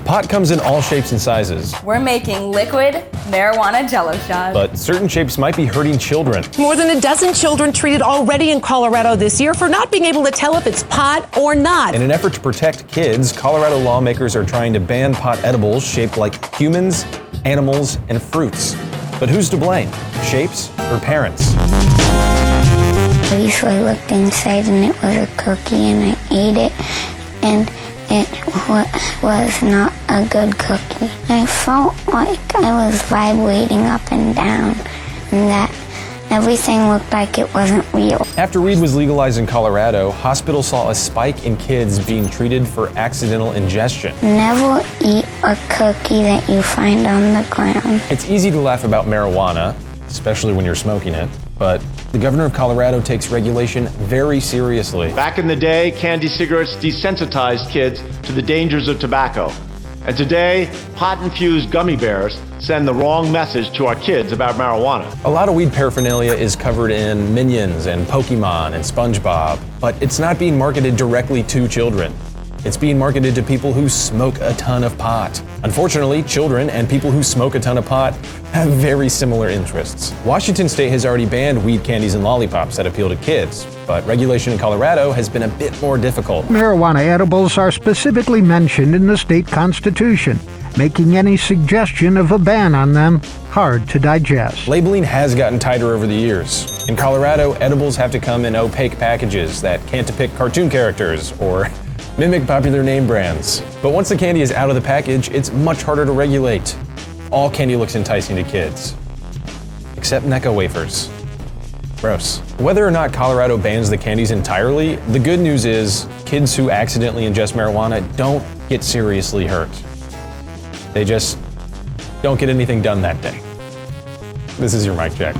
Pot comes in all shapes and sizes, We're making liquid marijuana jello shots. but certain shapes might be hurting children. More than a dozen children treated already in Colorado this year for not being able to tell if it's pot or not. In an effort to protect kids, Colorado lawmakers are trying to ban pot edibles shaped like humans, animals, and fruits. But who's to blame? Shapes or parents? I usually looked inside and it was a cookie and I ate it and it was not a good cookie. I felt like I was vibrating up and down and that everything looked like it wasn't real. After weed was legalized in Colorado, hospitals saw a spike in kids being treated for accidental ingestion. Never eat a cookie that you find on the ground. It's easy to laugh about marijuana, especially when you're smoking it, but the governor of Colorado takes regulation very seriously. Back in the day, candy cigarettes desensitized kids to the dangers of tobacco. And today, pot-infused gummy bears send the wrong message to our kids about marijuana. A lot of weed paraphernalia is covered in Minions and Pokemon and SpongeBob, but it's not being marketed directly to children. It's being marketed to people who smoke a ton of pot. Unfortunately, children and people who smoke a ton of pot have very similar interests. Washington State has already banned weed candies and lollipops that appeal to kids, but regulation in Colorado has been a bit more difficult. Marijuana edibles are specifically mentioned in the state constitution, making any suggestion of a ban on them hard to digest. Labeling has gotten tighter over the years. In Colorado, edibles have to come in opaque packages that can't depict cartoon characters or mimic popular name brands. But once the candy is out of the package, it's much harder to regulate. All candy looks enticing to kids, except Necco wafers. Gross. Whether or not Colorado bans the candies entirely, the good news is kids who accidentally ingest marijuana don't get seriously hurt. They just don't get anything done that day. This is your mic check.